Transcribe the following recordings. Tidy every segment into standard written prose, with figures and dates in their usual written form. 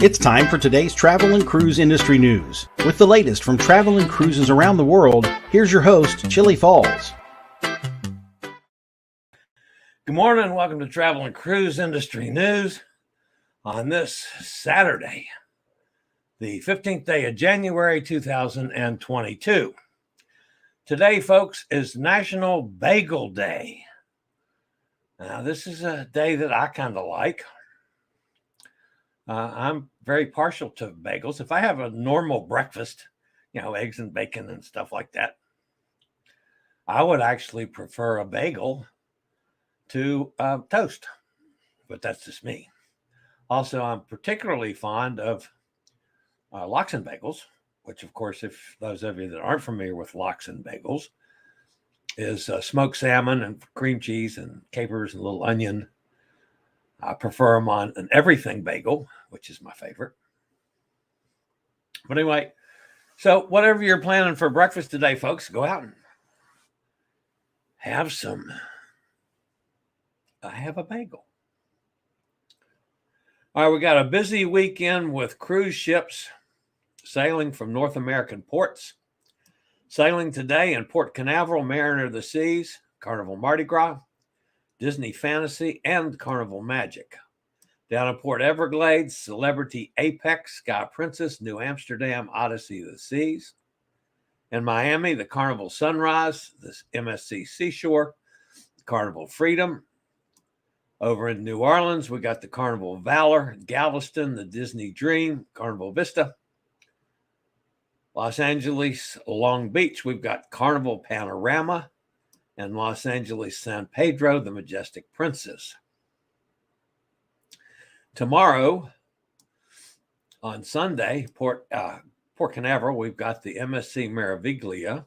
It's time for today's travel and cruise industry news. With the latest from travel and cruises around the world, here's your host, Chillie Falls. Good morning and welcome to Travel and Cruise Industry News on this Saturday, the 15th day of January 2022. Today, folks, is National Bagel Day. Now, this is a day that I kind of like. I'm very partial to bagels. If I have a normal breakfast, eggs and bacon and stuff like that, I would actually prefer a bagel to toast, but that's just me. Also, I'm particularly fond of lox and bagels, which, of course, if those of you that aren't familiar with lox and bagels, is smoked salmon and cream cheese and capers and a little onion. I prefer them on an everything bagel, which is my favorite. But anyway, so whatever you're planning for breakfast today, folks, go out and have a bagel. All right, we got a busy weekend with cruise ships sailing from North American ports. Sailing today in Port Canaveral, Mariner of the Seas, Carnival Mardi Gras, Disney Fantasy, and Carnival Magic. Down in Port Everglades, Celebrity Apex, Sky Princess, New Amsterdam, Odyssey of the Seas. In Miami, the Carnival Sunrise, the MSC Seashore, Carnival Freedom. Over in New Orleans, we got the Carnival Valor, Galveston, the Disney Dream, Carnival Vista. Los Angeles, Long Beach, we've got Carnival Panorama, and Los Angeles, San Pedro, the Majestic Princess. Tomorrow, on Sunday, Port Canaveral, we've got the MSC Meraviglia,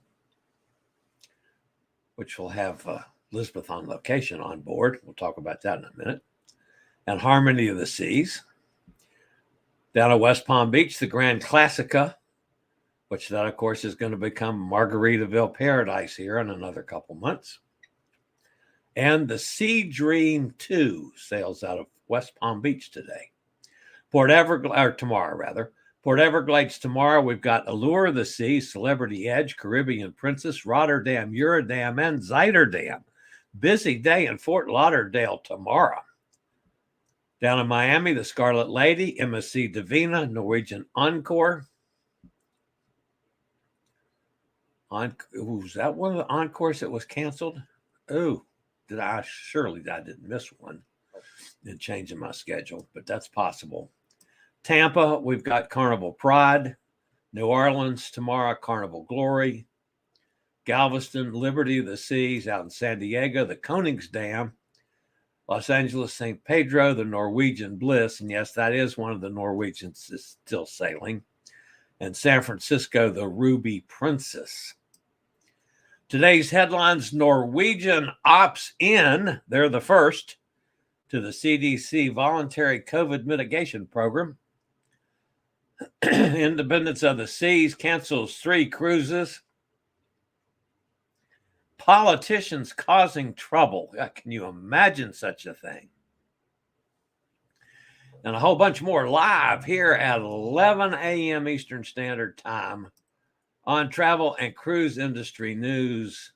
which will have Elizabeth on location on board. We'll talk about that in a minute. And Harmony of the Seas. Down at West Palm Beach, the Grand Classica, which that, of course, is going to become Margaritaville Paradise here in another couple months. And the Sea Dream 2 sails out of West Palm Beach today. Port Everglades tomorrow, we've got Allure of the Sea, Celebrity Edge, Caribbean Princess, Rotterdam, Eurodam, and Zuiderdam. Busy day in Fort Lauderdale tomorrow. Down in Miami, the Scarlet Lady, MSC Divina, Norwegian Encore. Was that one of the encores that was canceled? Oh, I didn't miss one in changing my schedule, but that's possible. Tampa, we've got Carnival Pride. New Orleans tomorrow, Carnival Glory. Galveston, Liberty of the Seas out in San Diego, the Koningsdam. Los Angeles, St. Pedro, the Norwegian Bliss. And yes, that is one of the Norwegians is still sailing. And San Francisco, the Ruby Princess. Today's headlines: Norwegian opts in. They're the first to the CDC voluntary COVID mitigation program. Independence of the Seas cancels 3 cruises. Politicians causing trouble. Can you imagine such a thing? And a whole bunch more live here at 11 a.m. Eastern Standard Time on Travel and Cruise Industry News,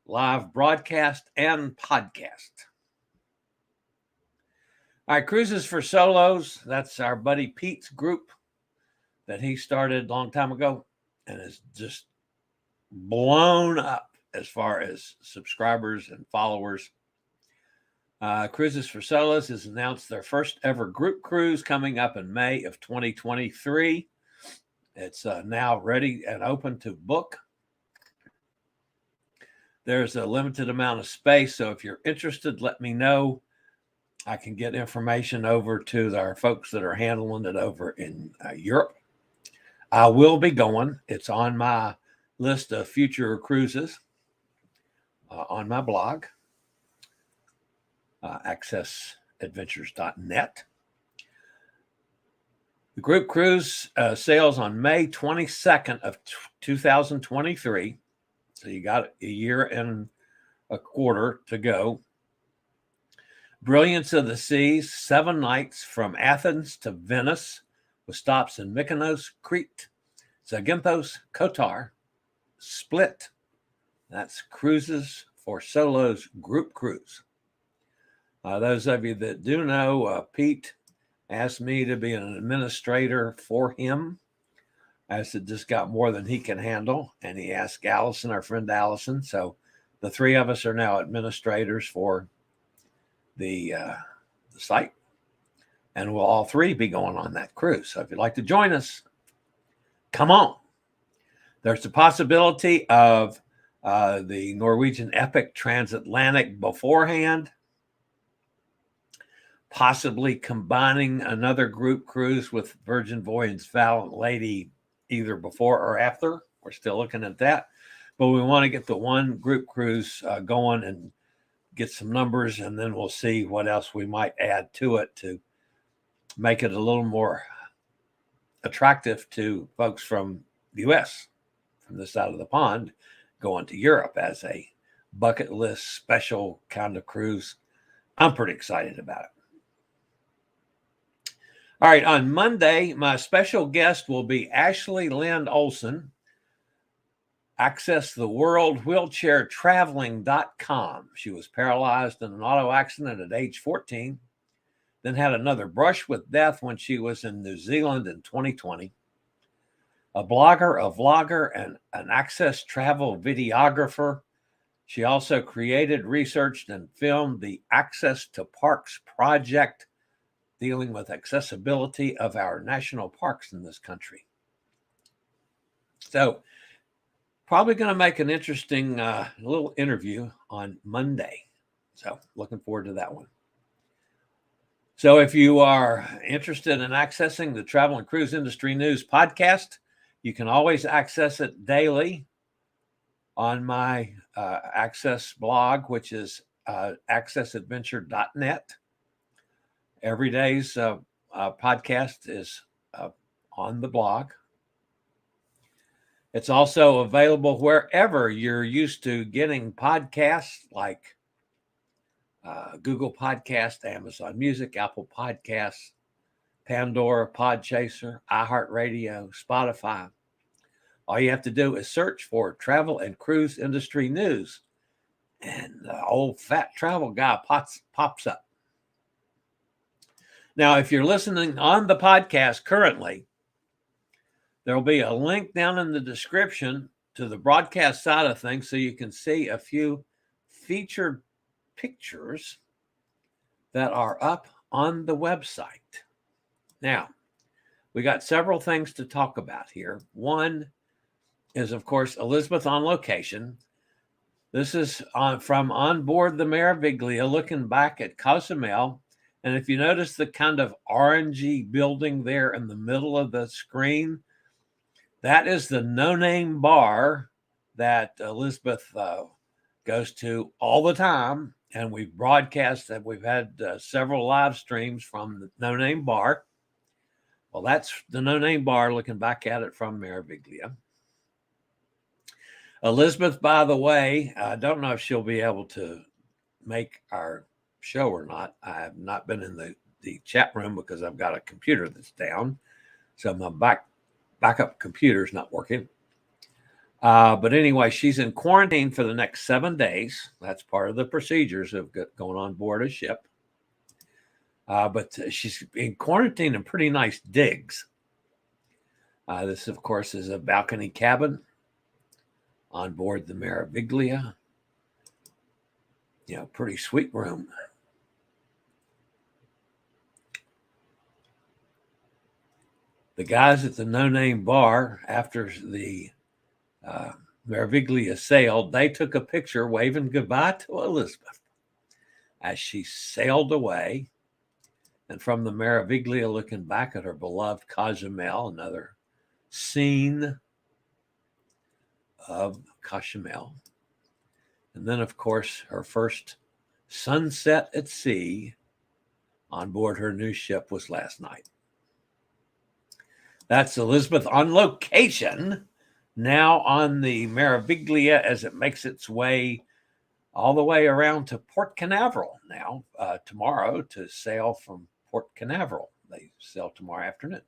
live broadcast and podcast. All right, Cruises for Solos. That's our buddy Pete's group that he started a long time ago and is just blown up as far as subscribers and followers. Cruises for Solos has announced their first ever group cruise coming up in May of 2023. It's now ready and open to book. There's a limited amount of space, so if you're interested, let me know. I can get information over to our folks that are handling it over in Europe. I will be going. It's on my list of future cruises on my blog, accessadventures.net. The group cruise sails on May 22nd of 2023. So you got a year and a quarter to go. Brilliance of the Seas, 7 nights from Athens to Venice, with stops in Mykonos, Crete, Zakynthos, Kotar, Split. That's cruises for solos group cruise. Those of you that do know, Pete asked me to be an administrator for him, as it just got more than he can handle. And he asked Allison, our friend Allison. So the three of us are now administrators for the site. And we'll all three be going on that cruise. So if you'd like to join us, come on. There's the possibility of the Norwegian Epic transatlantic beforehand, possibly combining another group cruise with Virgin Voyage's Valiant Lady either before or after. We're still looking at that. But we want to get the one group cruise going and get some numbers, and then we'll see what else we might add to it to make it a little more attractive to folks from the U.S., from this side of the pond, going to Europe as a bucket list special kind of cruise. I'm pretty excited about it. All right, on Monday, my special guest will be Ashley Lynn Olson. Access the world wheelchairtraveling.com. She was paralyzed in an auto accident at age 14, then had another brush with death when she was in New Zealand in 2020. A blogger, a vlogger, and an access travel videographer. She also created, researched, and filmed the Access to Parks project, dealing with accessibility of our national parks in this country. So probably going to make an interesting little interview on Monday. So looking forward to that one. So if you are interested in accessing the Travel and Cruise Industry News podcast, you can always access it daily on my Access blog, which is accessadventure.net. Every day's podcast is on the blog. It's also available wherever you're used to getting podcasts, like Google Podcast, Amazon Music, Apple Podcasts, Pandora, Podchaser, iHeartRadio, Spotify. All you have to do is search for Travel and Cruise Industry News, and the old fat travel guy pops up. Now, if you're listening on the podcast currently, there will be a link down in the description to the broadcast side of things so you can see a few featured pictures that are up on the website. Now, we got several things to talk about here. One is, of course, Elizabeth on location. This is from on board the Meraviglia, looking back at Cozumel. And if you notice the kind of orangey building there in the middle of the screen, that is the no-name bar that Elizabeth goes to all the time. And we've broadcast that. We've had several live streams from the no-name bar. Well, that's the no-name bar looking back at it from Meraviglia. Elizabeth, by the way, I don't know if she'll be able to make our show or not. I have not been in the chat room because I've got a computer that's down. So my backup computer is not working. But anyway, she's in quarantine for the next 7 days. That's part of the procedures of going on board a ship. But she's in quarantine in pretty nice digs. This, of course, is a balcony cabin on board the Meraviglia. Pretty sweet room. The guys at the no-name bar, after the Meraviglia sailed, they took a picture waving goodbye to Elizabeth as she sailed away. And from the Meraviglia, looking back at her beloved Cozumel, another scene of Cozumel. And then, of course, her first sunset at sea on board her new ship was last night. That's Elizabeth on location, now on the Meraviglia as it makes its way all the way around to Port Canaveral now, tomorrow to sail from Port Canaveral. They sail tomorrow afternoon.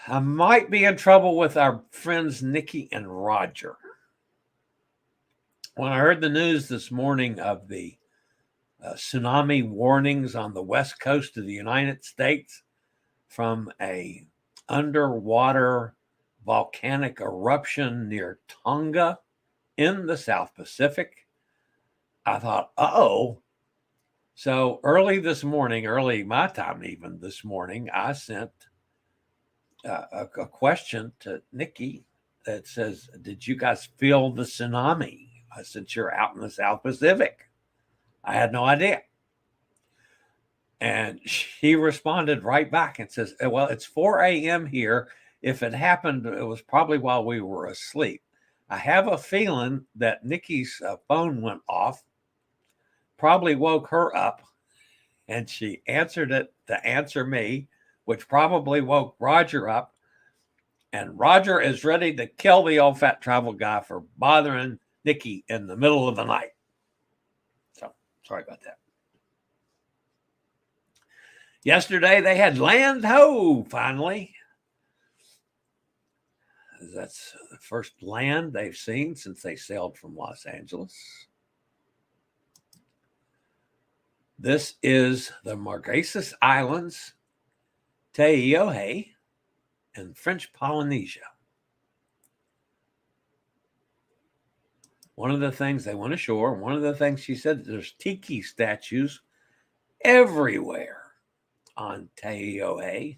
I might be in trouble with our friends Nicki and Roger. When I heard the news this morning of the tsunami warnings on the west coast of the United States from a underwater volcanic eruption near Tonga in the South Pacific, I thought, uh-oh. So early this morning, early my time even this morning, I sent a question to Nicki that says, did you guys feel the tsunami since you're out in the South Pacific? I had no idea. And she responded right back and says, well, it's 4 a.m. here. If it happened, it was probably while we were asleep. I have a feeling that Nicki's phone went off, probably woke her up, and she answered it to answer me, which probably woke Roger up. And Roger is ready to kill the old fat travel guy for bothering Nicki in the middle of the night. So sorry about that. Yesterday they had LandHo finally. That's the first land they've seen since they sailed from Los Angeles. This is the Marquesas Islands, Taiohae, and French Polynesia. One of the things they went ashore, one of the things she said, there's tiki statues everywhere on Taiohae.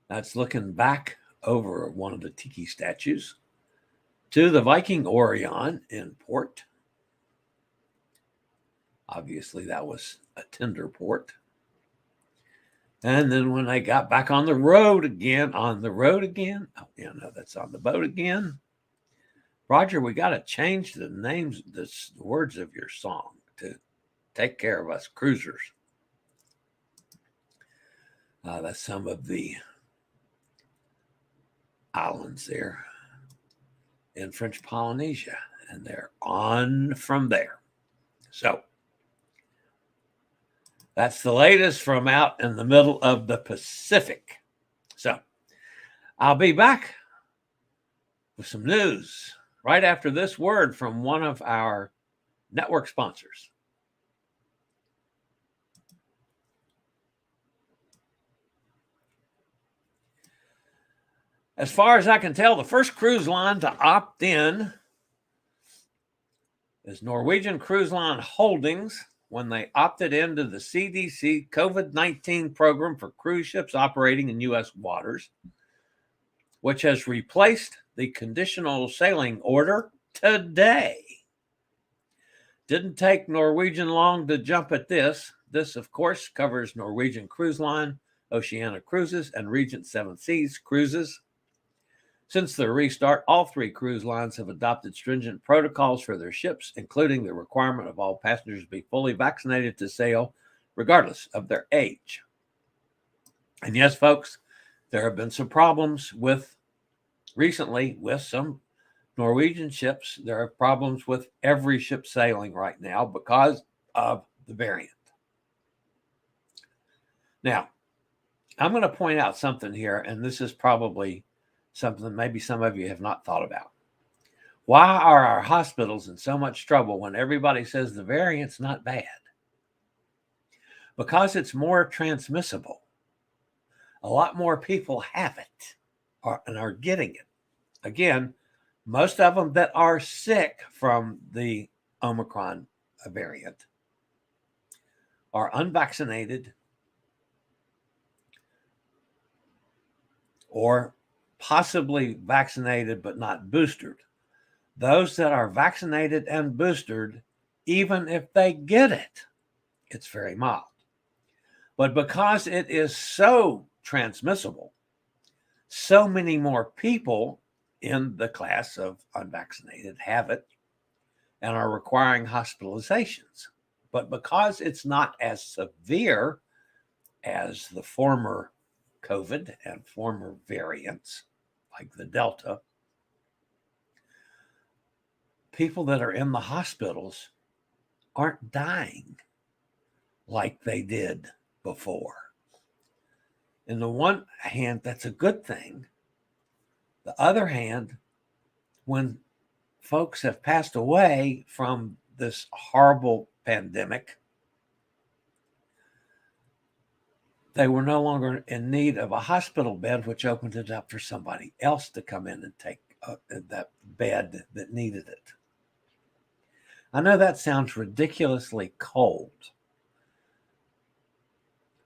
That's looking back over one of the tiki statues to the Viking Orion in port. Obviously, that was a tender port. And then when they got back on the road again, oh, yeah, no, that's on the boat again. Roger, we got to change the names, the words of your song to take care of us cruisers. That's some of the islands there in French Polynesia, and they're on from there. So that's the latest from out in the middle of the Pacific. So I'll be back with some news right after this word from one of our network sponsors. As far as I can tell, the first cruise line to opt in is Norwegian Cruise Line Holdings, when they opted into the CDC COVID-19 program for cruise ships operating in U.S. waters, which has replaced the Conditional Sailing Order today. Didn't take Norwegian long to jump at this. This, of course, covers Norwegian Cruise Line, Oceania Cruises, and Regent Seven Seas Cruises. Since the restart, all three cruise lines have adopted stringent protocols for their ships, including the requirement of all passengers be fully vaccinated to sail, regardless of their age. And yes, folks, there have been some problems recently with some Norwegian ships. There are problems with every ship sailing right now because of the variant. Now, I'm going to point out something here, and this is probably something maybe some of you have not thought about. Why are our hospitals in so much trouble when everybody says the variant's not bad? Because it's more transmissible. A lot more people have it and are getting it. Again, most of them that are sick from the Omicron variant are unvaccinated or possibly vaccinated but not boosted. Those that are vaccinated and boosted, even if they get it, it's very mild. But because it is so transmissible, so many more people in the class of unvaccinated have it and are requiring hospitalizations. But because it's not as severe as the former COVID and former variants like the Delta, people that are in the hospitals aren't dying like they did before. In the one hand, that's a good thing. The other hand, when folks have passed away from this horrible pandemic, they were no longer in need of a hospital bed, which opened it up for somebody else to come in and take that bed that needed it. I know that sounds ridiculously cold,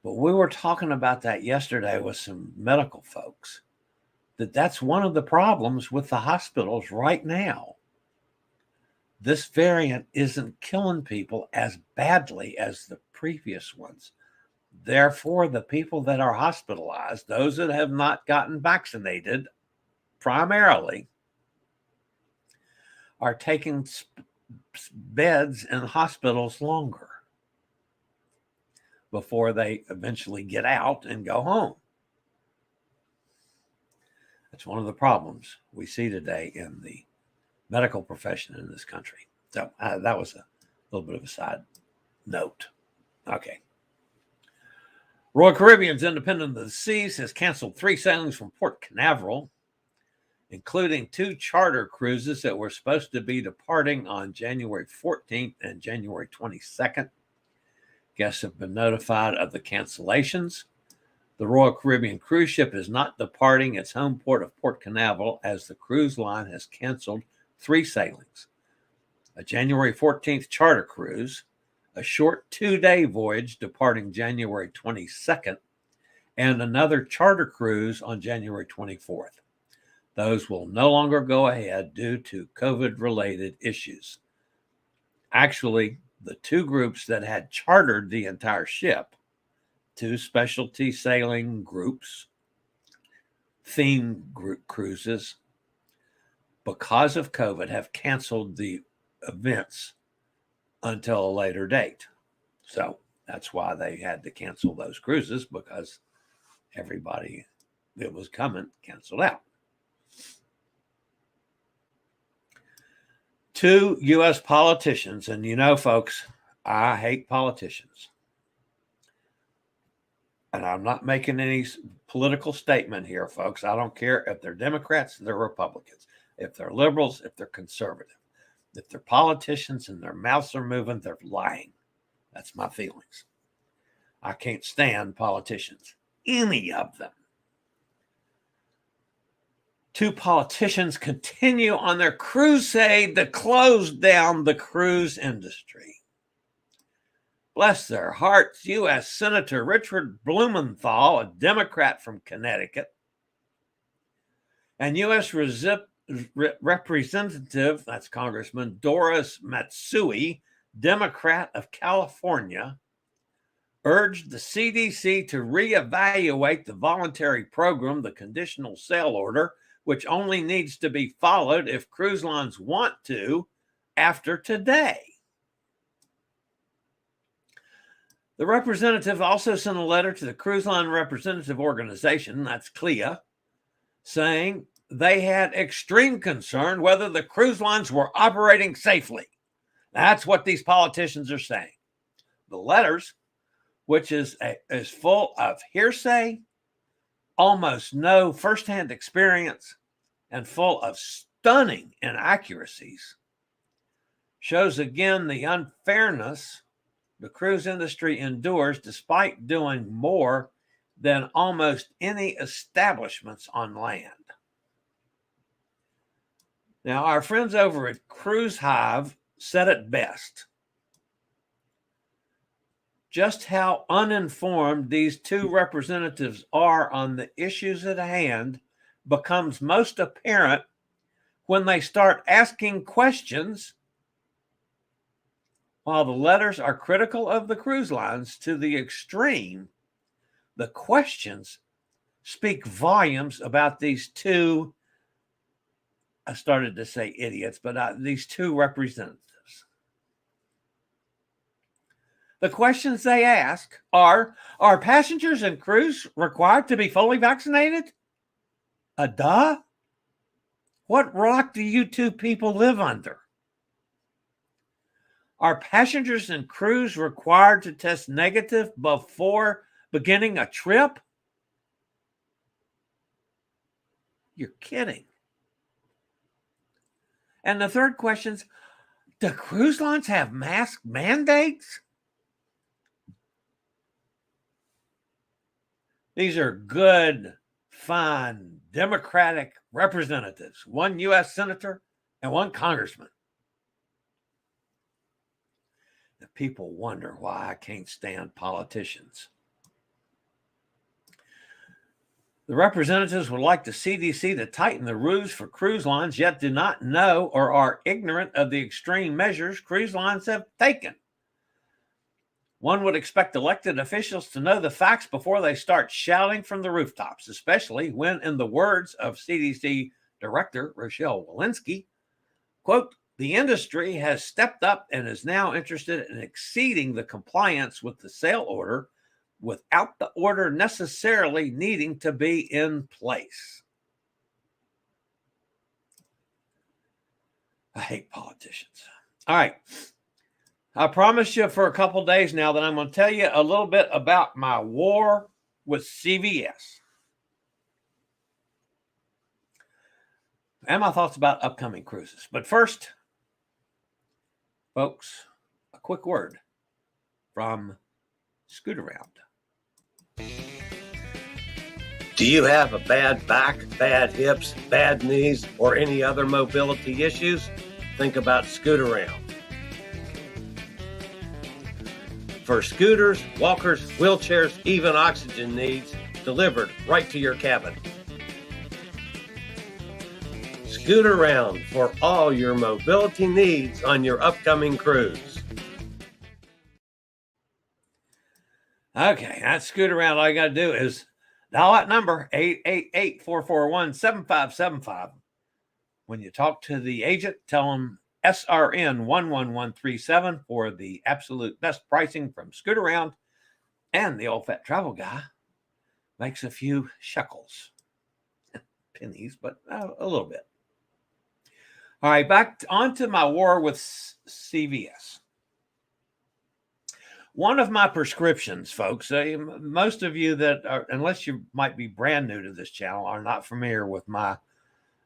but we were talking about that yesterday with some medical folks, that's one of the problems with the hospitals right now. This variant isn't killing people as badly as the previous ones. Therefore, the people that are hospitalized, those that have not gotten vaccinated primarily, are taking beds in hospitals longer before they eventually get out and go home. That's one of the problems we see today in the medical profession in this country. So that was a little bit of a side note. Okay. Royal Caribbean's Independent of the Seas has canceled 3 sailings from Port Canaveral, including 2 charter cruises that were supposed to be departing on January 14th and January 22nd. Guests have been notified of the cancellations. The Royal Caribbean cruise ship is not departing its home port of Port Canaveral, as the cruise line has canceled 3 sailings: a January 14th charter cruise, a short 2-day voyage departing January 22nd, and another charter cruise on January 24th. Those will no longer go ahead due to COVID-related issues. Actually, the 2 groups that had chartered the entire ship, 2 specialty sailing groups, theme group cruises, because of COVID, have canceled the events until a later date. So that's why they had to cancel those cruises, because everybody that was coming canceled out. 2 U.S. politicians, and you know, folks, I hate politicians. And I'm not making any political statement here, folks. I don't care if they're Democrats, they're Republicans, if they're liberals, if they're conservative. If they're politicians and their mouths are moving, they're lying. That's my feelings. I can't stand politicians, any of them. 2 politicians continue on their crusade to close down the cruise industry. Bless their hearts, U.S. Senator Richard Blumenthal, a Democrat from Connecticut, and U.S. Representative, that's Congressman Doris Matsui, Democrat of California, urged the CDC to reevaluate the voluntary program, the Conditional Sail Order, which only needs to be followed if cruise lines want to after today. The representative also sent a letter to the Cruise Line Representative Organization, that's CLIA, saying they had extreme concern whether the cruise lines were operating safely. That's what these politicians are saying. The letters, which is full of hearsay, almost no firsthand experience, and full of stunning inaccuracies, shows again the unfairness the cruise industry endures despite doing more than almost any establishments on land. Now, our friends over at Cruise Hive said it best. Just how uninformed these 2 representatives are on the issues at hand becomes most apparent when they start asking questions. While the letters are critical of the cruise lines to the extreme, the questions speak volumes about these 2, I started to say idiots, but these 2 representatives. The questions they ask are passengers and crews required to be fully vaccinated? Duh? What rock do you 2 people live under? Are passengers and crews required to test negative before beginning a trip? You're kidding. And the third question's, do cruise lines have mask mandates? These are good, fine, Democratic representatives, one U.S. senator and one congressman. The people wonder why I can't stand politicians. The representatives would like the CDC to tighten the rules for cruise lines, yet do not know or are ignorant of the extreme measures cruise lines have taken. One would expect elected officials to know the facts before they start shouting from the rooftops, especially when, in the words of CDC Director Rochelle Walensky, quote, the industry has stepped up and is now interested in exceeding the compliance with the sail order without the order necessarily needing to be in place. I hate politicians. All right. I promised you for a couple days now that I'm going to tell you a little bit about my war with CVS and my thoughts about upcoming cruises. But first, folks, a quick word from Scoot Around. Do you have a bad back, bad hips, bad knees, or any other mobility issues? Think about Scoot Around. For scooters, walkers, wheelchairs, even oxygen needs, delivered right to your cabin. Scoot Around for all your mobility needs on your upcoming cruise. Okay, that's Scoot Around. All you got to do is dial that number, 888-441-7575. When you talk to the agent, tell them SRN 11137 for the absolute best pricing from Scoot Around, and the old fat travel guy makes a few shekels. Pennies, but a little bit. All right, back onto my war with CVS. One of my prescriptions, folks, most of you that are, unless you might be brand new to this channel, are not familiar with my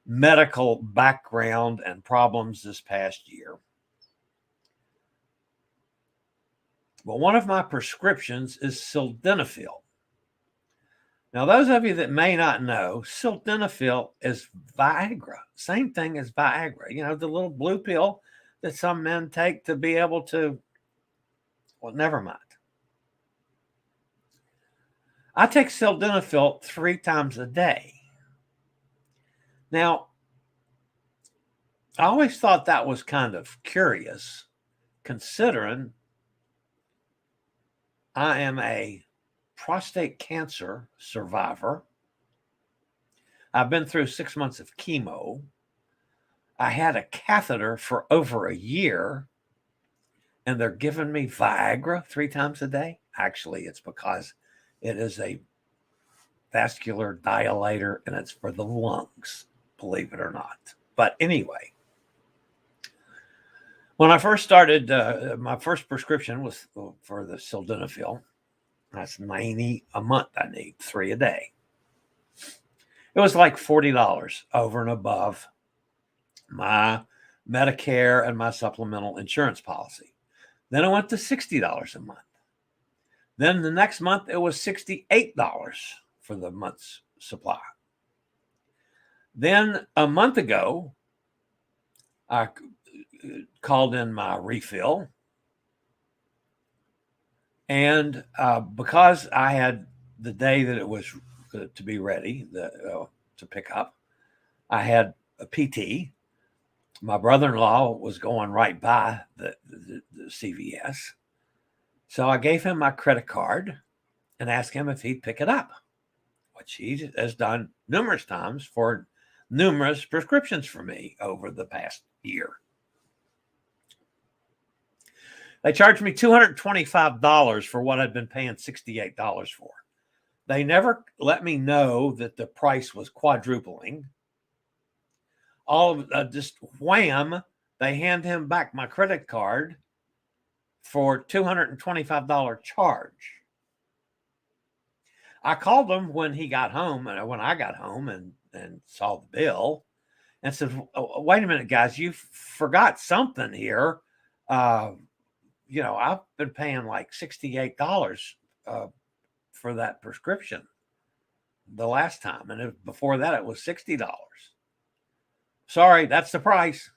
medical background and problems this past year. But one of my prescriptions is sildenafil. Now, those of you that may not know, sildenafil is Viagra. Same thing as Viagra. You know, the little blue pill that some men take to be able to, well, never mind. I take sildenafil 3 times a day. Now, I always thought that was kind of curious, considering I am a prostate cancer survivor. I've been through 6 months of chemo. I had a catheter for over a year, and they're giving me Viagra 3 times a day. Actually, it's because it is a vascular dilator, and it's for the lungs, believe it or not. But anyway, when I first started, my first prescription was for the sildenafil. That's $90 a month. I need 3 a day. It was like $40 over and above my Medicare and my supplemental insurance policy. Then it went to $60 a month. Then the next month, it was $68 for the month's supply. Then a month ago, I called in my refill. And because I had the day that it was to be ready to pick up, I had a PT. My brother-in-law was going right by the CVS. So I gave him my credit card and asked him if he'd pick it up, which he has done numerous times for numerous prescriptions for me over the past year. They charged me $225 for what I'd been paying $68 for. They never let me know that the price was quadrupling. All of just wham, they hand him back my credit card for $225 charge. I called him when he got home, and when I got home, and and saw the bill and said, wait a minute, guys, you forgot something here. I've been paying like $68 for that prescription the last time. And before that, it was $60. Sorry, that's the price.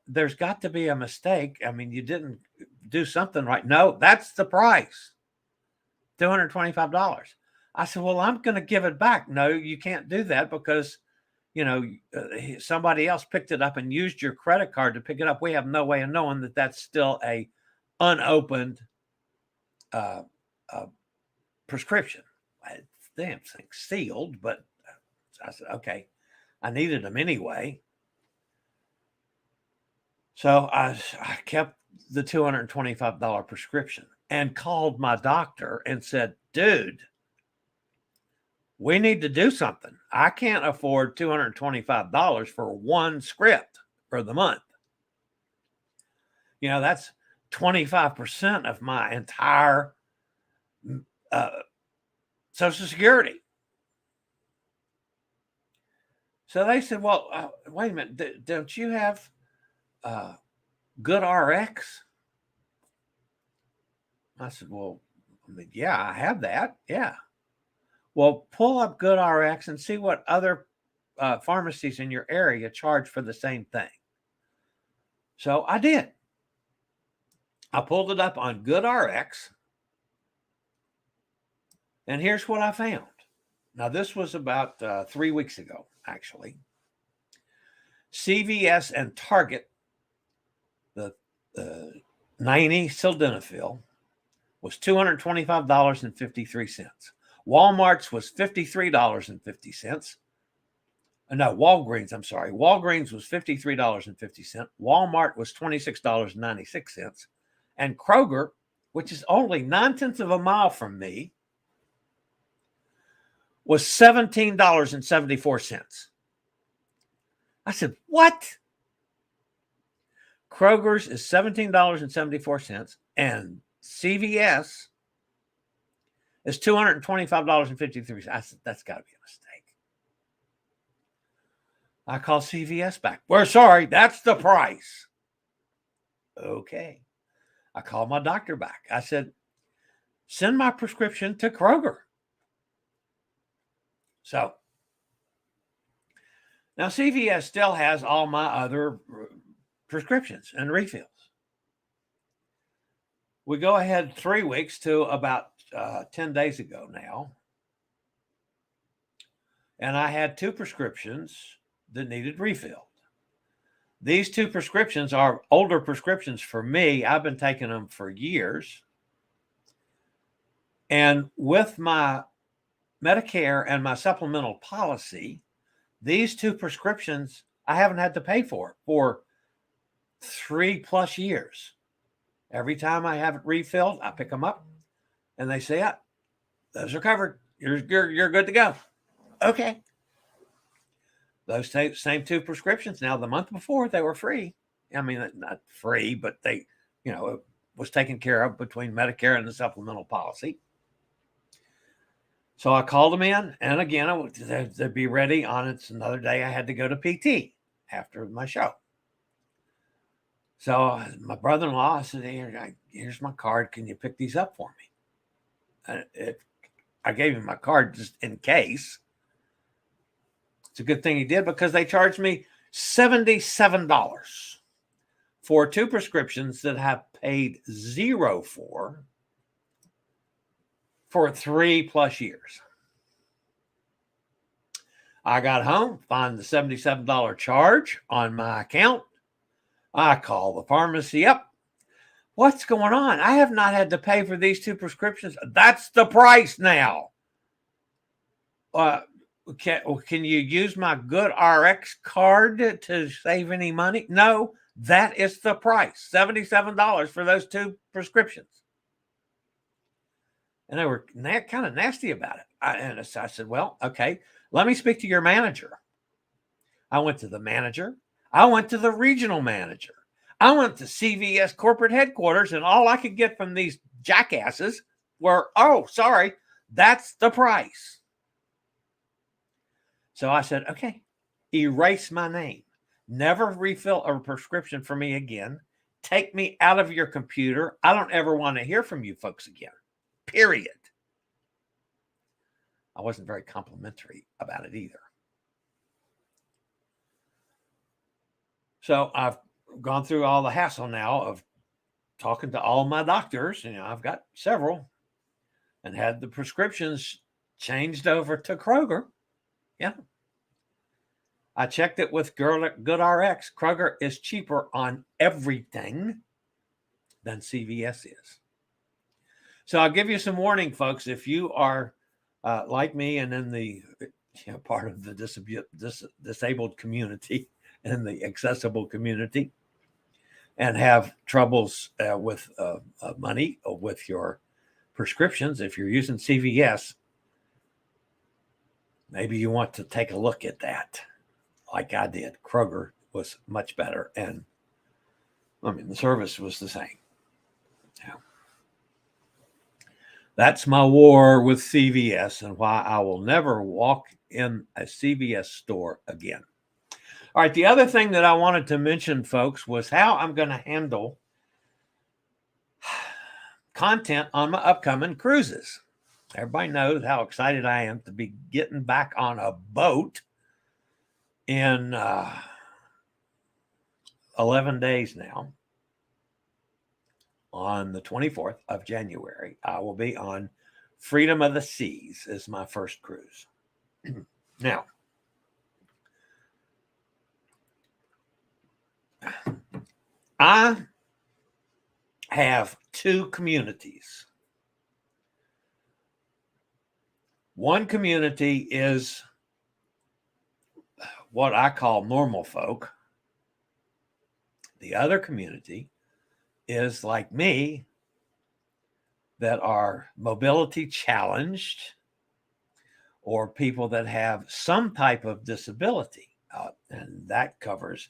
There's got to be a mistake. I mean, you didn't do something right. No, that's the price. $225. I said, well, I'm going to give it back. No, you can't do that because, somebody else picked it up and used your credit card to pick it up. We have no way of knowing that that's still a unopened prescription. Damn thing sealed, but I said, okay, I needed them anyway. So I kept the $225 prescription and called my doctor and said, dude, we need to do something. I can't afford $225 for one script for the month. That's 25% of my entire Social Security. So they said, well, wait a minute, don't you have Good RX? I said, well, yeah, I have that. Yeah. Well, pull up Good RX and see what other pharmacies in your area charge for the same thing. So I did. I pulled it up on Good RX. And here's what I found. Now, this was about 3 weeks ago, actually. CVS and Target, the 90 sildenafil, was $225.53. Walmart's was $53.50. No, Walgreens, I'm sorry. Walgreens was $53.50. Walmart was $26.96. And Kroger, which is only 9/10 of a mile from me, was $17.74. I said, what? Kroger's is $17.74 and CVS is $225.53. I said, that's got to be a mistake. I called CVS back. We're sorry, that's the price. Okay. I called my doctor back. I said, send my prescription to Kroger. So now CVS still has all my other prescriptions and refills. We go ahead 3 weeks to about 10 days ago now. And I had 2 prescriptions that needed refilled. These 2 prescriptions are older prescriptions for me. I've been taking them for years. And with my Medicare and my supplemental policy, these 2 prescriptions I haven't had to pay for 3+ years. Every time I have it refilled, I pick them up and they say, yeah, those are covered. You're good to go. Okay. Those same 2 prescriptions. Now, the month before, they were free. I mean, not free, but they, it was taken care of between Medicare and the supplemental policy. So I called them in, and again, they'd be ready on it's another day. I had to go to PT after my show. So my brother-in-law said, here's my card. Can you pick these up for me? I gave him my card just in case. It's a good thing he did because they charged me $77 for 2 prescriptions that have paid zero for 3+ years. I got home, find the $77 charge on my account. I call the pharmacy up. What's going on? I have not had to pay for these 2 prescriptions. That's the price now. Can you use my Good RX card to save any money? No, that is the price. $77 for those 2 prescriptions. And they were kind of nasty about it. I said, well, okay, let me speak to your manager. I went to the manager. I went to the regional manager. I went to CVS corporate headquarters, and all I could get from these jackasses were, oh, sorry, that's the price. So I said, okay, erase my name. Never refill a prescription for me again. Take me out of your computer. I don't ever want to hear from you folks again. Period. I wasn't very complimentary about it either. So I've gone through all the hassle now of talking to all my doctors. I've got several, and had the prescriptions changed over to Kroger. Yeah. I checked it with GoodRx. Kroger is cheaper on everything than CVS is. So I'll give you some warning, folks. If you are like me and in the part of the disabled community and the accessible community, and have troubles with money or with your prescriptions, if you're using CVS, maybe you want to take a look at that. Like I did. Kroger was much better, and the service was the same. Yeah. That's my war with CVS and why I will never walk in a CVS store again. All right, the other thing that I wanted to mention, folks, was how I'm going to handle content on my upcoming cruises. Everybody knows how excited I am to be getting back on a boat in 11 days now. On the 24th of January, I will be on Freedom of the Seas as my first cruise. Now, I have two communities. One community is what I call normal folk. The other community is like me, that are mobility challenged or people that have some type of disability. And that covers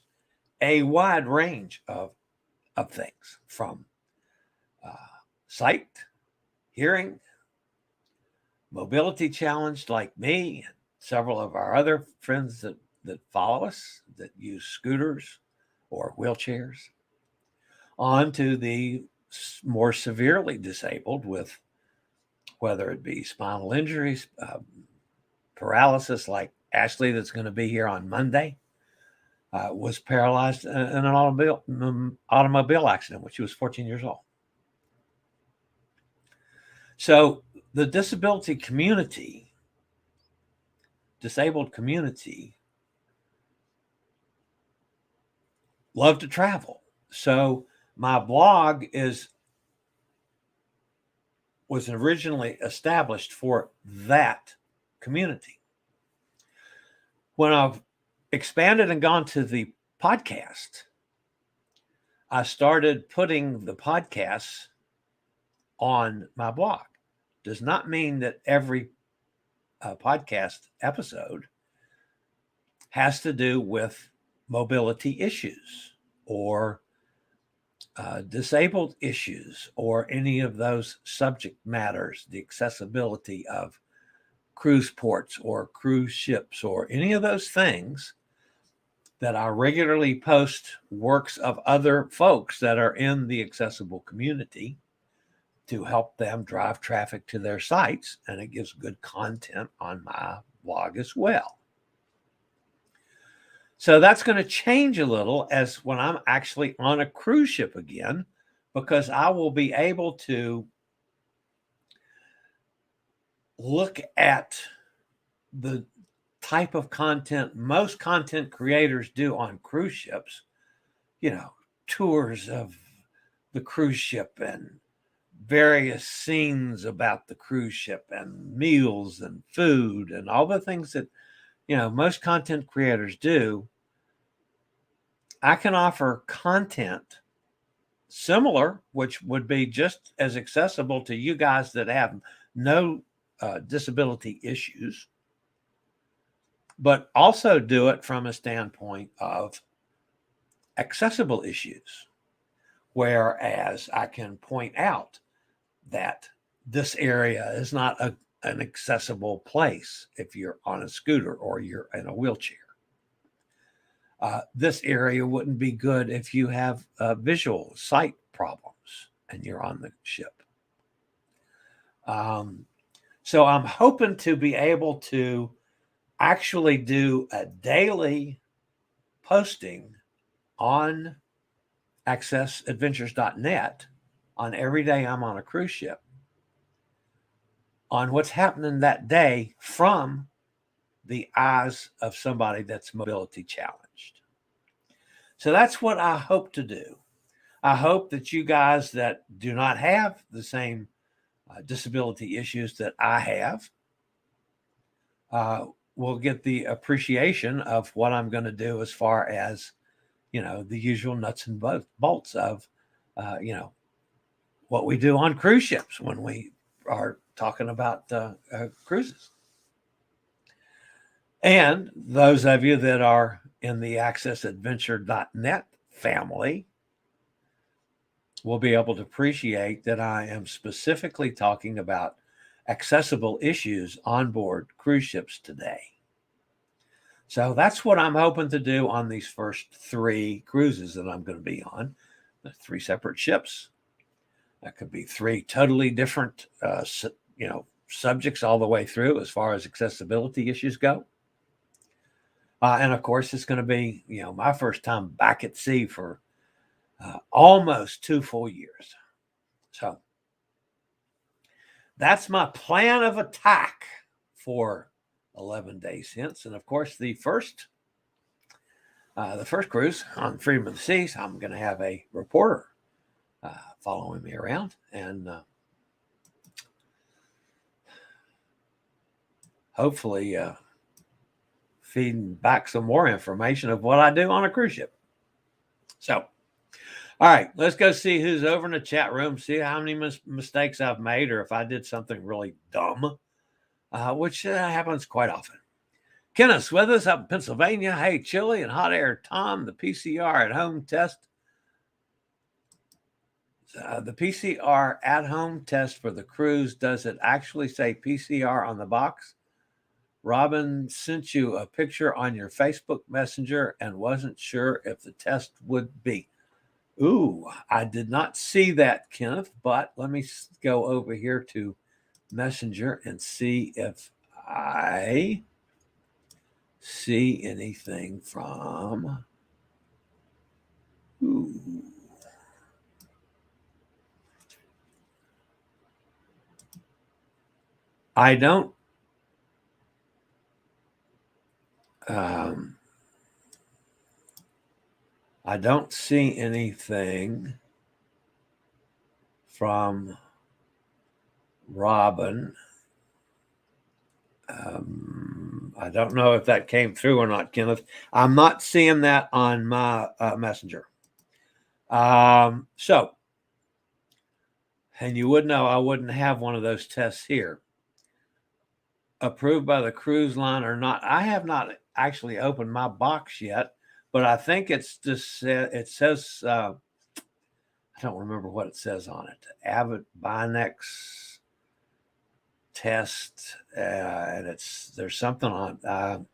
a wide range of things, from sight, hearing, mobility challenged like me, and several of our other friends that follow us that use scooters or wheelchairs, on to the more severely disabled with whether it be spinal injuries, paralysis, like Ashley that's going to be here on Monday, was paralyzed in an automobile accident when she was 14 years old. So the disability community, disabled community, love to travel. So my blog was originally established for that community. When I've expanded and gone to the podcast, I started putting the podcasts on my blog. Does not mean that every podcast episode has to do with mobility issues or disabled issues or any of those subject matters, the accessibility of cruise ports or cruise ships or any of those things that I regularly post works of other folks that are in the accessible community to help them drive traffic to their sites. And it gives good content on my blog as well. So that's going to change a little as when I'm actually on a cruise ship again, because I will be able to look at the type of content most content creators do on cruise ships, tours of the cruise ship and various scenes about the cruise ship and meals and food and all the things that most content creators do. I can offer content similar, which would be just as accessible to you guys that have no disability issues, but also do it from a standpoint of accessible issues. Whereas I can point out that this area is not an accessible place if you're on a scooter or you're in a wheelchair. This area wouldn't be good if you have visual sight problems and you're on the ship. So I'm hoping to be able to actually do a daily posting on accessadventures.net on every day I'm on a cruise ship on what's happening that day from the eyes of somebody that's mobility challenged. So that's what I hope to do. I hope that you guys that do not have the same disability issues that I have will get the appreciation of what I'm going to do as far as, the usual nuts and bolts of, what we do on cruise ships when we are talking about cruises. And those of you that are in the accessadventure.net family will be able to appreciate that I am specifically talking about accessible issues on board cruise ships today. So that's what I'm hoping to do on these first 3 cruises that I'm going to be on. The 3 separate ships. That could be 3 totally different, subjects all the way through as far as accessibility issues go. And of course, it's going to be, my first time back at sea for almost 2 full years. So that's my plan of attack for 11 days hence. And of course, the first cruise on Freedom of the Seas, I'm going to have a reporter following me around and hopefully feeding back some more information of what I do on a cruise ship. So, all right, let's go see who's over in the chat room, see how many mistakes I've made or if I did something really dumb, which happens quite often. Kenneth's with us up in Pennsylvania. Hey, Chillie and Hot Air Tom, the PCR at home test. The PCR at home test for the cruise, does it actually say PCR on the box? Robin sent you a picture on your Facebook Messenger and wasn't sure if the test would be. Ooh, I did not see that, Kenneth, but let me go over here to Messenger and see if I see anything from. Ooh. I don't. I don't see anything from Robin. I don't know if that came through or not, Kenneth. I'm not seeing that on my messenger. So, and you would know I wouldn't have one of those tests here. Approved by the cruise line or not. I have not actually opened my box yet, but I think it's just, it says, I don't remember what it says on it. Avid Binex test, and there's something on.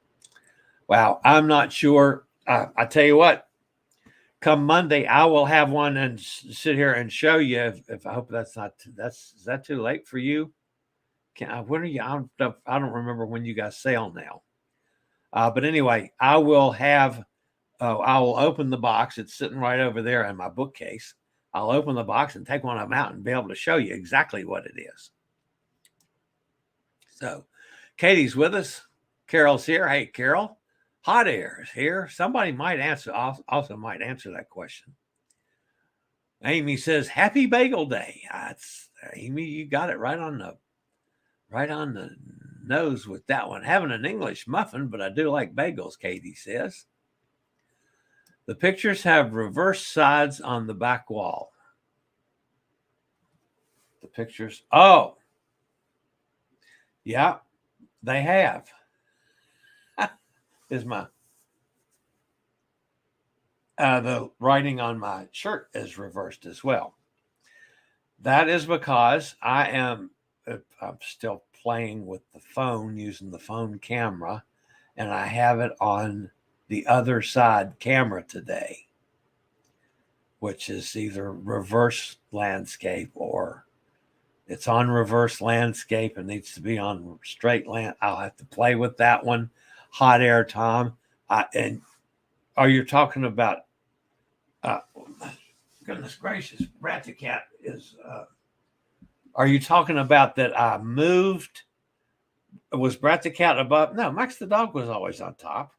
Wow, I'm not sure. I tell you what, come Monday, I will have one and sit here and show you. If I hope is that too late for you? When are you? I don't remember when you guys sail now. But anyway, I will open the box. It's sitting right over there in my bookcase. I'll open the box and take one of them out and be able to show you exactly what it is. So Katie's with us. Carol's here. Hey, Carol. Hot Air is here. Somebody might answer that question. Amy says, happy Bagel Day. Amy, you got it right on the nose with that one. Having an English muffin, but I do like bagels, Katie says. The pictures have reverse sides on the back wall. The pictures. Oh, yeah, they have. Is my the writing on my shirt is reversed as well. That is because I'm still playing with the phone using the phone camera, and I have it on the other side camera today, which is either reverse landscape or it's on reverse landscape and needs to be on straight land. I'll have to play with that one. Hot air, Tom. And are you talking about, goodness gracious, Rat the Cat is, are you talking about that I moved? Was Brat the Cat above? No, Max the dog was always on top.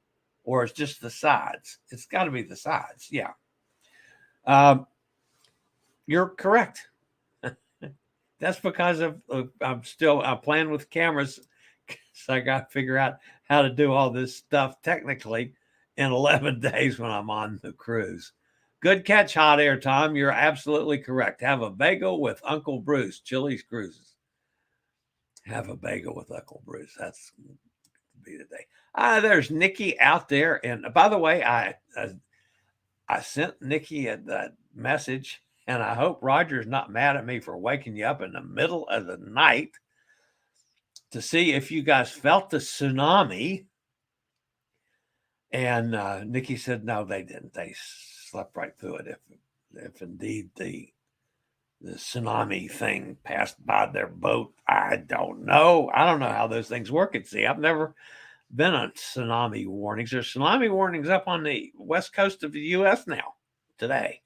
Or it's just the sides. It's got to be the sides. Yeah. You're correct. That's because I'm playing with cameras. So I got to figure out how to do all this stuff technically in 11 days when I'm on the cruise. Good catch, Hot Air, Tom. You're absolutely correct. Have a bagel with Uncle Bruce, Chillie's Cruises. Have a bagel with Uncle Bruce. That's be the day. There's Nicki out there. And by the way, I sent Nicki a message, and I hope Roger's not mad at me for waking you up in the middle of the night to see if you guys felt the tsunami. And Nicki said, no, they didn't. They slept right through it. If indeed the tsunami thing passed by their boat, I don't know. I don't know how those things work at sea. I've never been on tsunami warnings. There's tsunami warnings up on the west coast of the U.S. now, today.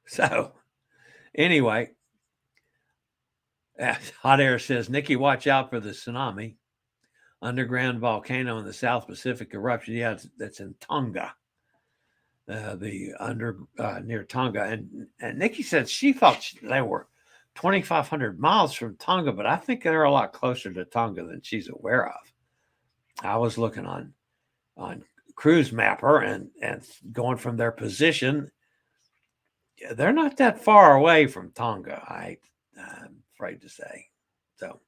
So, anyway, Hot Air says, Nicki, watch out for the tsunami. Underground volcano in the South Pacific eruption. Yeah, that's in Tonga. Near Tonga. And Nicki said she thought they were 2,500 miles from Tonga, but I think they're a lot closer to Tonga than she's aware of. I was looking on Cruise Mapper and going from their position. They're not that far away from Tonga, I'm afraid to say. So,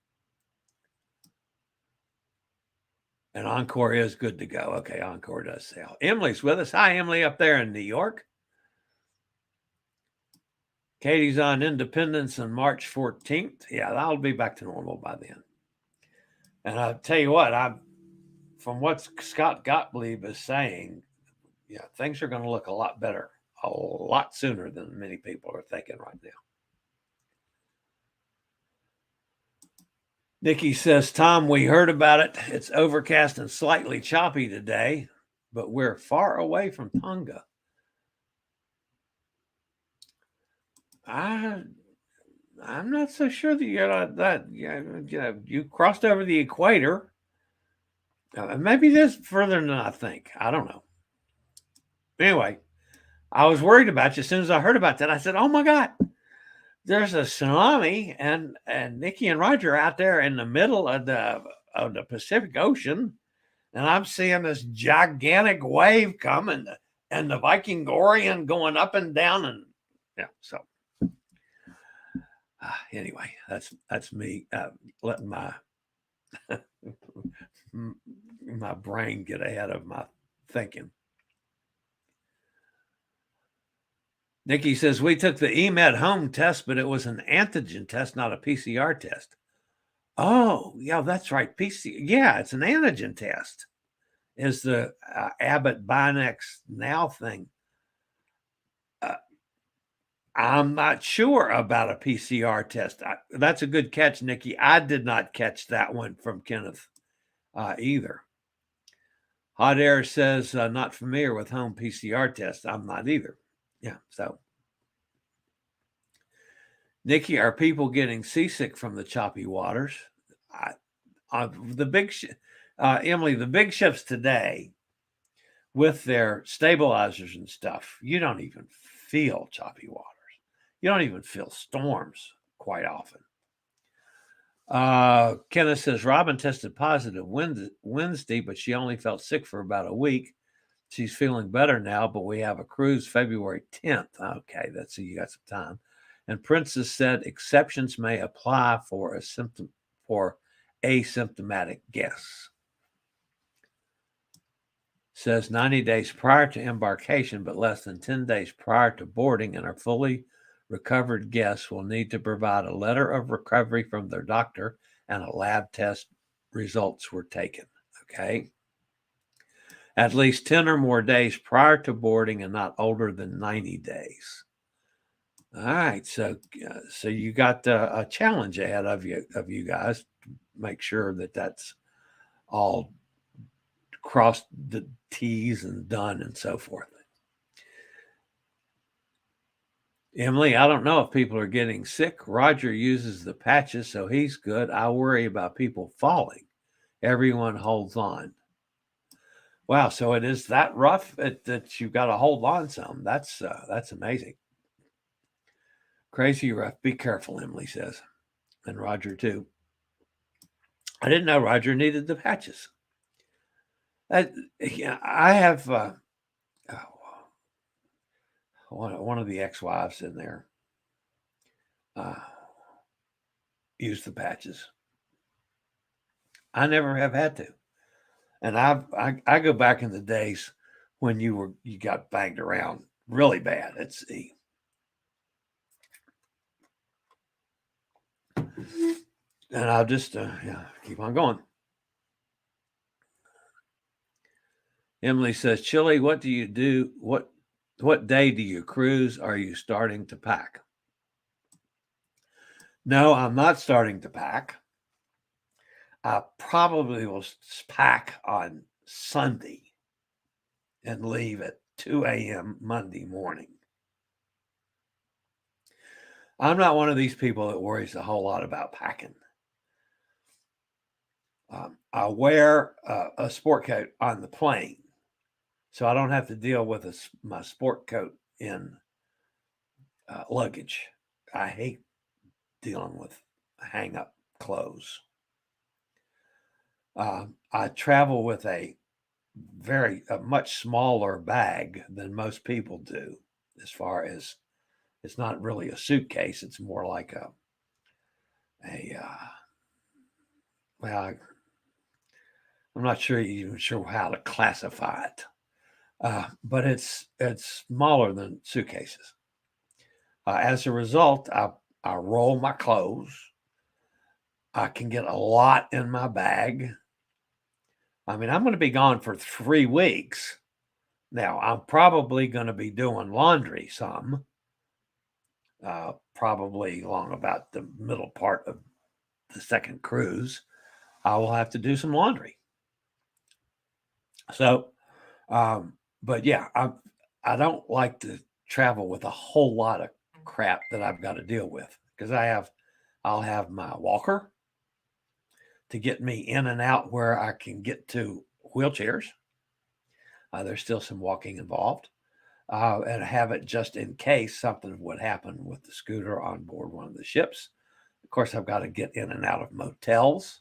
and Encore is good to go. Okay, Encore does sail. Emily's with us. Hi, Emily, up there in New York. Katie's on Independence on March 14th. Yeah, I'll be back to normal by then. And I'll tell you what, from what Scott Gottlieb is saying, yeah, things are going to look a lot better, a lot sooner than many people are thinking right now. Nicki says, Tom, we heard about it. It's overcast and slightly choppy today, but we're far away from Tonga. I'm not so sure that you crossed over the equator. Maybe this further than I think. I don't know. Anyway, I was worried about you. As soon as I heard about that, I said, oh my God, there's a tsunami, and Nicki and Roger out there in the middle of the Pacific Ocean, and I'm seeing this gigantic wave coming, and the Viking Orion going up and down, and yeah. So anyway, that's me letting my my brain get ahead of my thinking. Nicki says, we took the EMET home test, but it was an antigen test, not a PCR test. Oh, yeah, that's right. Yeah, it's an antigen test. Is the Abbott Binax Now thing. I'm not sure about a PCR test. That's a good catch, Nicki. I did not catch that one from Kenneth either. Hot Air says, not familiar with home PCR tests. I'm not either. Yeah, so. Nicki, are people getting seasick from the choppy waters? Emily, the big ships today with their stabilizers and stuff, you don't even feel choppy waters. You don't even feel storms quite often. Kenneth says, Robin tested positive Wednesday, but she only felt sick for about a week. She's feeling better now, but we have a cruise February 10th. Okay, that's you got some time. And Princess said exceptions may apply for asymptomatic guests. Says 90 days prior to embarkation, but less than 10 days prior to boarding, and are fully Recovered guests will need to provide a letter of recovery from their doctor and a lab test results were taken. Okay. At least 10 or more days prior to boarding and not older than 90 days. All right. So you got a challenge ahead of you guys to make sure that that's all crossed the T's and done and so forth. Emily, I don't know if people are getting sick. Roger uses the patches, so he's good. I worry about people falling. Everyone holds on. Wow, so it is that rough that you've got to hold on some. That's amazing. Crazy rough. Be careful, Emily says. And Roger, too. I didn't know Roger needed the patches. I have one of the ex-wives in there use the patches. I never have had to. And I go back in the days when you got banged around really bad at sea. And I'll just keep on going. Emily says, Chillie, what do you do? What day do you cruise? Are you starting to pack? No, I'm not starting to pack. I probably will pack on Sunday and leave at 2 a.m. Monday morning. I'm not one of these people that worries a whole lot about packing. I wear a sport coat on the plane, so I don't have to deal with my sport coat in luggage. I hate dealing with hang-up clothes. I travel with a much smaller bag than most people do, as far as it's not really a suitcase. It's more like I'm not even sure how to classify it, but it's smaller than suitcases. As a result, I roll my clothes. I can get a lot in my bag. I mean, I'm going to be gone for 3 weeks. Now, I'm probably going to be doing laundry some, probably along about the middle part of the second cruise. I will have to do some laundry. So, but yeah, I don't like to travel with a whole lot of crap that I've got to deal with, because I'll have my walker to get me in and out where I can get to wheelchairs. There's still some walking involved, and have it just in case something would happen with the scooter on board one of the ships. Of course, I've got to get in and out of motels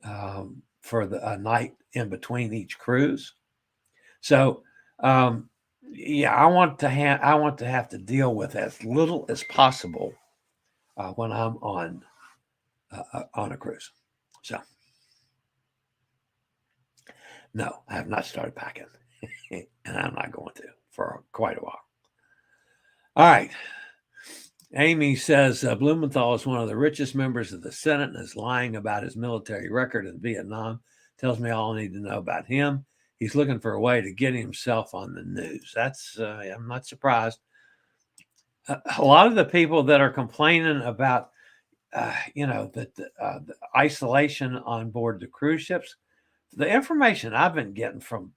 for a night in between each cruise. So, yeah, I want to have to deal with as little as possible when I'm on a cruise. So, no, I have not started packing, and I'm not going to for quite a while. All right. Amy says Blumenthal is one of the richest members of the Senate and is lying about his military record in Vietnam. Tells me all I need to know about him. He's looking for a way to get himself on the news. That's I'm not surprised. A lot of the people that are complaining about, the isolation on board the cruise ships, the information I've been getting from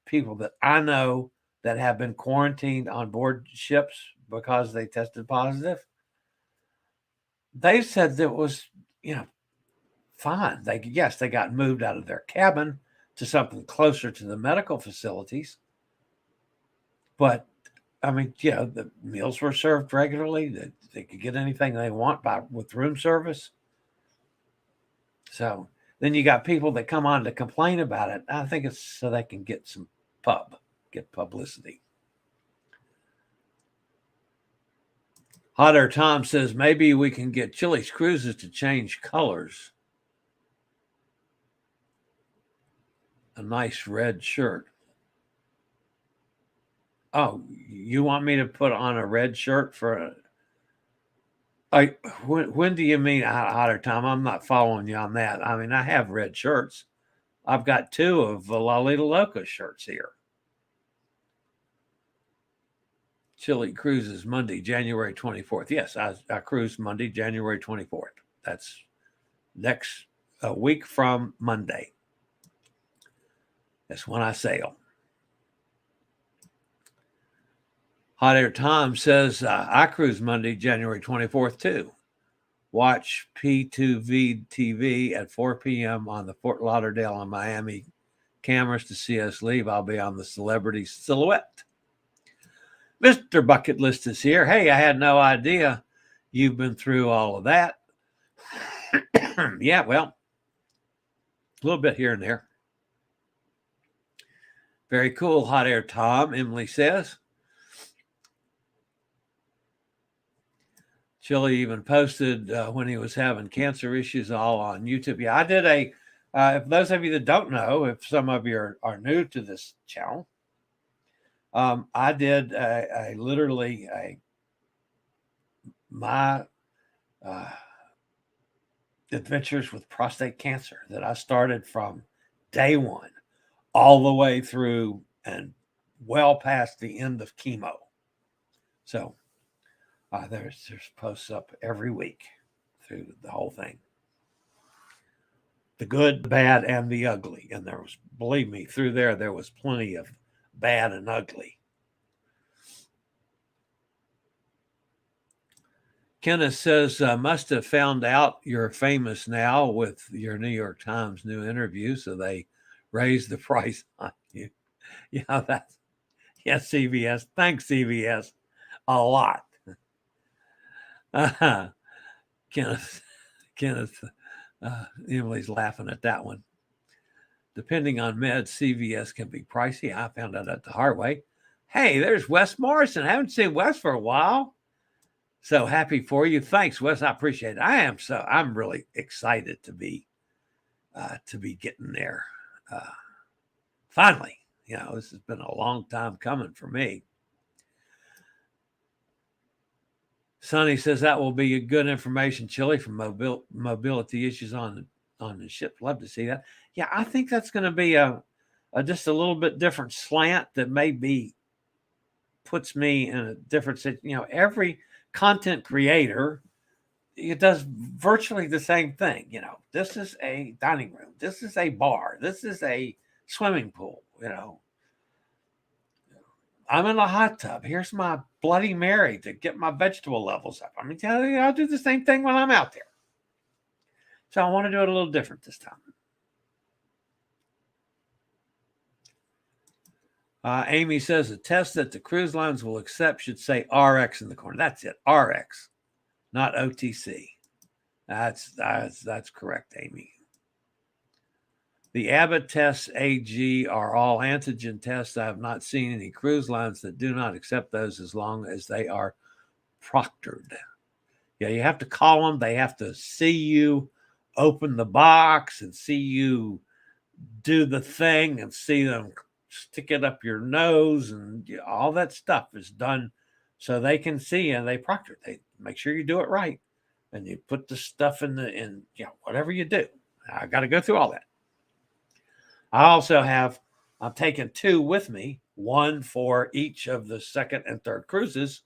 people that I know that have been quarantined on board ships because they tested positive, they said that it was, fine. They got moved out of their cabin to something closer to the medical facilities. But I mean, the meals were served regularly. They could get anything they want with room service. So then you got people that come on to complain about it. I think it's so they can get some publicity. Hot Air Tom says maybe we can get Chillie's Cruises to change colors. A nice red shirt. Oh, you want me to put on a red shirt for when do you mean hotter time? I'm not following you on that. I mean, I have red shirts. I've got 2 of the Lolita Loca shirts here. Chillie cruises Monday, January 24th. Yes, I cruise Monday, January 24th. That's next week from Monday. That's when I sail. Hot Air Tom says, I cruise Monday, January 24th, too. Watch P2V TV at 4 p.m. on the Fort Lauderdale and Miami cameras to see us leave. I'll be on the Celebrity Silhouette. Mr. Bucket List is here. Hey, I had no idea you've been through all of that. Yeah, well, a little bit here and there. Very cool, Hot Air Tom, Emily says. Chillie even posted when he was having cancer issues all on YouTube. Yeah, I did if those of you that don't know, if some of you are new to this channel, I did literally my adventures with prostate cancer that I started from day one all the way through and well past the end of chemo. So there's posts up every week through the whole thing. The good, the bad, and the ugly. And there was, believe me, through there was plenty of bad and ugly. Kenneth says, must have found out you're famous now with your New York Times new interview, so they raised the price on you. Yeah, CBS. Thanks, CBS. A lot. Kenneth, Emily's laughing at that one. Depending on meds, CVS can be pricey. I found out that the hard way. Hey, there's Wes Morrison. I haven't seen Wes for a while. So happy for you. Thanks, Wes. I appreciate it. I'm really excited to be getting there. Finally, this has been a long time coming for me. Sonny says that will be a good information, Chillie, from mobility issues on the ship. Love to see that. Yeah, I think that's going to be a just a little bit different slant that maybe puts me in a different, every content creator, it does virtually the same thing. This is a dining room. This is a bar. This is a swimming pool. I'm in a hot tub. Here's my Bloody Mary to get my vegetable levels up. I mean, I'll do the same thing when I'm out there. So I want to do it a little different this time. Amy says the test that the cruise lines will accept should say RX in the corner. That's it, RX, not OTC. That's correct, Amy. The Abbott tests AG are all antigen tests. I have not seen any cruise lines that do not accept those as long as they are proctored. Yeah, you have to call them. They have to see you open the box and see you do the thing and see them stick it up your nose, and all that stuff is done so they can see, and they proctor. They make sure you do it right, and you put the stuff in whatever you do. I got to go through all that. I'm taking 2 with me, 1 for each of the second and third cruises,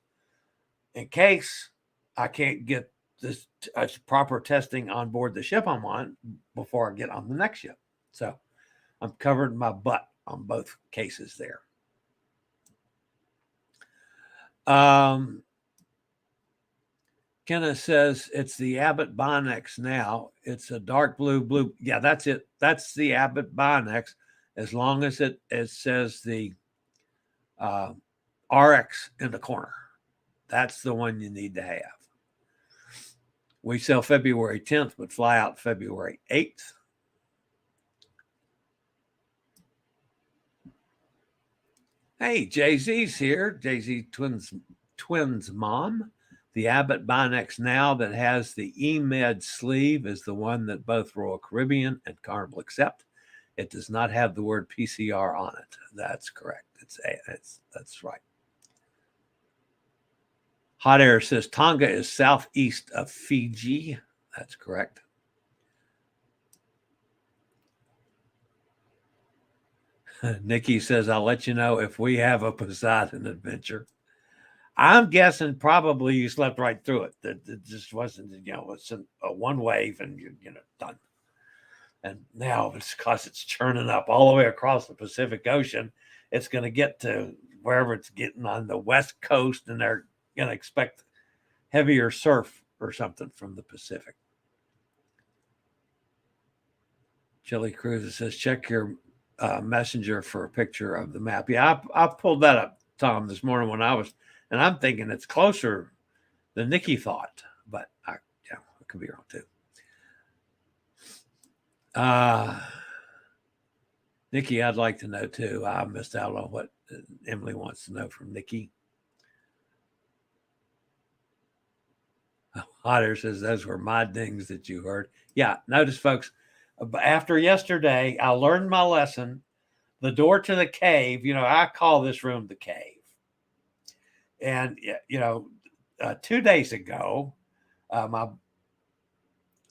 in case I can't get this proper testing on board the ship I'm on before I get on the next ship. So I'm covering my butt on both cases there. Kenneth says it's the Abbott Binex now. It's a dark blue. Yeah, that's it. That's the Abbott Binex. As long as it says the RX in the corner. That's the one you need to have. We sell February 10th, but fly out February 8th. Hey, Jay-Z's here. Jay-Z twins mom. The Abbott Binex now that has the EMED sleeve is the one that both Royal Caribbean and Carnival accept. It does not have the word PCR on it. That's correct. That's right. Hot Air says Tonga is southeast of Fiji. That's correct. Nikki says, I'll let you know if we have a Poseidon adventure. I'm guessing probably you slept right through it. That it just wasn't, it's a one wave and done. And now it's because it's churning up all the way across the Pacific Ocean. It's going to get to wherever it's getting on the West Coast, and they're going to expect heavier surf or something from the Pacific. Chillie Cruises says, check your messenger for a picture of the map. Yeah, I pulled that up, Tom, this morning when I was, and I'm thinking it's closer than Nicki thought, but I could be wrong too. Nicki, I'd like to know too. I missed out on what Emily wants to know from Nicki. Hot Air says those were my dings that you heard. Yeah, notice, folks, after yesterday, I learned my lesson. The door to the cave, I call this room the cave. And, 2 days ago, I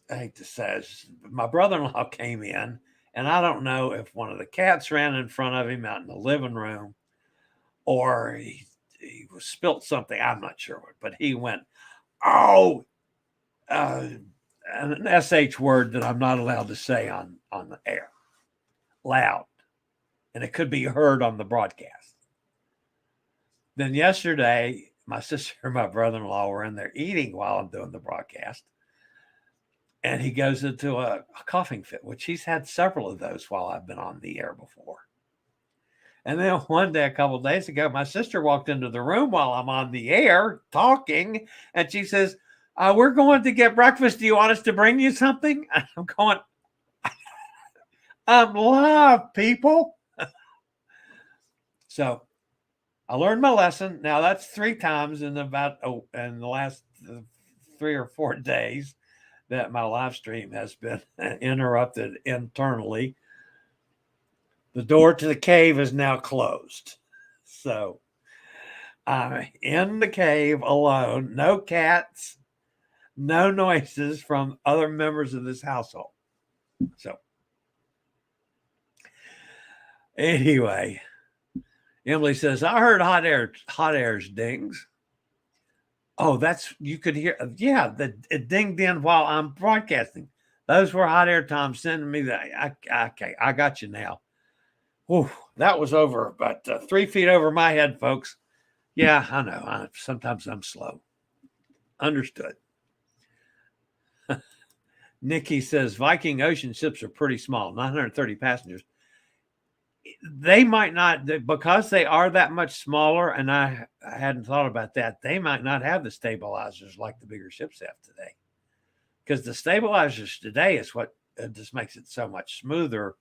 hate to say this, my brother-in-law came in, and I don't know if one of the cats ran in front of him out in the living room or he was spilt something. I'm not sure what, but he went, an SH word that I'm not allowed to say on the air, loud, and it could be heard on the broadcast. Then yesterday, my sister and my brother-in-law were in there eating while I'm doing the broadcast, and he goes into a coughing fit, which he's had several of those while I've been on the air before. And then one day, a couple of days ago, my sister walked into the room while I'm on the air talking, and she says, we're going to get breakfast. Do you want us to bring you something? And I'm going, I'm live, people. So I learned my lesson. Now that's 3 times in the last 3 or 4 days that my live stream has been interrupted internally. The door to the cave is now closed. So I'm in the cave alone. No cats, no noises from other members of this household. So anyway, Emily says, I heard hot air's dings. Oh, you could hear. Yeah, it dinged in while I'm broadcasting. Those were hot air Tom sending me that. Okay, I got you now. Whew, that was over about 3 feet over my head, folks. Yeah, I know. Sometimes I'm slow. Understood. Nikki says Viking Ocean ships are pretty small, 930 passengers. They might not, because they are that much smaller, and I hadn't thought about that, they might not have the stabilizers like the bigger ships have today. Because the stabilizers today is what just makes it so much smoother.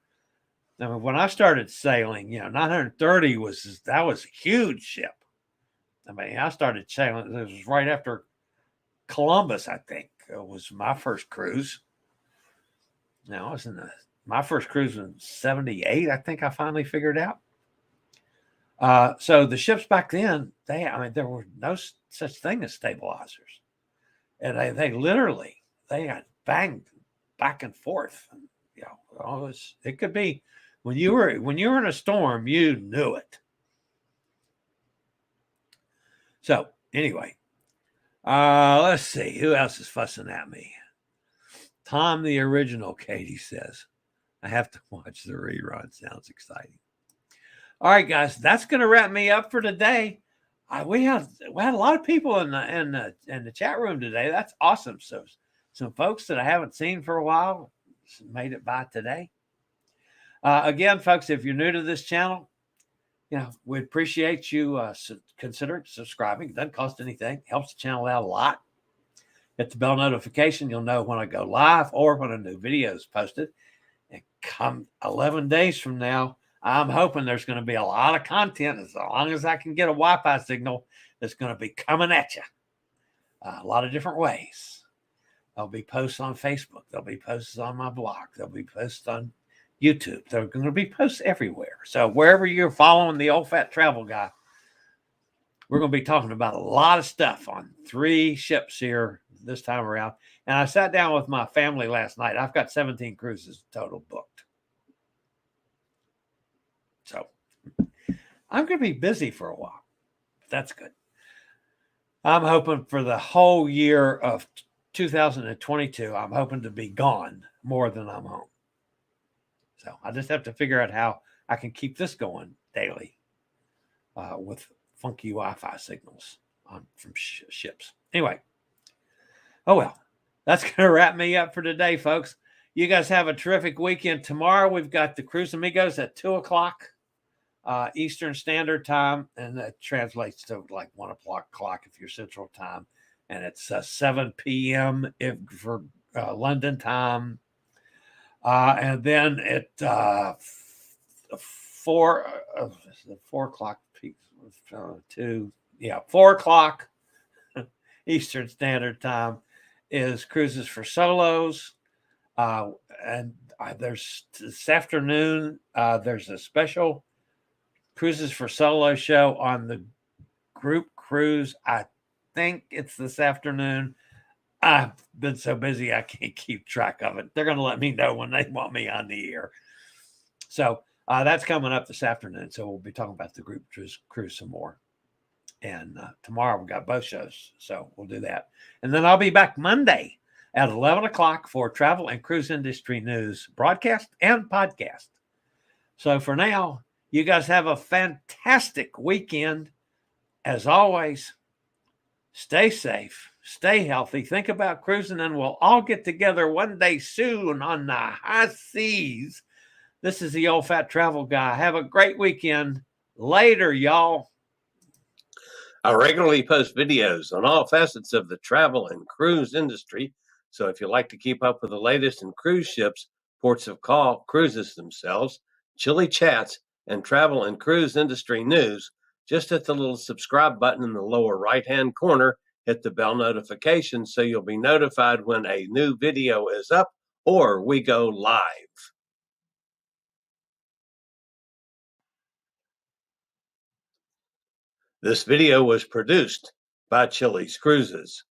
I mean, when I started sailing, 930 was a huge ship. I mean, I started sailing, it was right after Columbus, I think, was my first cruise. Now, I was my first cruise in 78, I think I finally figured out. So the ships back then, there were no such thing as stabilizers. And they literally, they got banged back and forth. And, it could be, when you were in a storm, you knew it. So anyway, let's see. Who else is fussing at me? Tom the Original, Katie says. I have to watch the rerun. Sounds exciting. All right, guys, that's going to wrap me up for today. We had a lot of people in the chat room today. That's awesome. So some folks that I haven't seen for a while made it by today. Again, folks, if you're new to this channel, we appreciate you considering subscribing. It doesn't cost anything. Helps the channel out a lot. Hit the bell notification. You'll know when I go live or when a new video is posted. And come 11 days from now, I'm hoping there's going to be a lot of content, as long as I can get a Wi-Fi signal, that's going to be coming at you. A lot of different ways. There'll be posts on Facebook. There'll be posts on my blog. There'll be posts on YouTube. There are going to be posts everywhere. So wherever you're following the old fat travel guy, we're going to be talking about a lot of stuff on 3 ships here this time around. And I sat down with my family last night. I've got 17 cruises total booked. So I'm going to be busy for a while. That's good. I'm hoping for the whole year of 2022, I'm hoping to be gone more than I'm home. So I just have to figure out how I can keep this going daily with funky Wi-Fi signals from ships. Anyway, oh well, that's going to wrap me up for today, folks. You guys have a terrific weekend. Tomorrow we've got the Cruise Amigos at 2 o'clock Eastern Standard Time, and that translates to like 1 o'clock if you're Central Time, and it's 7 p.m. for London time, and then at 4 o'clock 4 o'clock Eastern Standard Time is Cruises for Solos, and there's this afternoon there's a special Cruises for Solo show on the group cruise. I think it's this afternoon. I've been so busy I can't keep track of it. They're going to let me know when they want me on the air. So that's coming up this afternoon. So we'll be talking about the group cruise some more. And tomorrow we've got both shows. So we'll do that. And then I'll be back Monday at 11 o'clock for travel and cruise industry news broadcast and podcast. So for now, you guys have a fantastic weekend. As always, stay safe, stay healthy, think about cruising, and we'll all get together one day soon on the high seas. This is the Old Fat Travel Guy. Have a great weekend. Later, y'all. I regularly post videos on all facets of the travel and cruise industry. So if you like to keep up with the latest in cruise ships, ports of call, cruises themselves, Chillie chats, and travel and cruise industry news, just hit the little subscribe button in the lower right-hand corner, hit the bell notification so you'll be notified when a new video is up or we go live. This video was produced by Chillie's Cruises.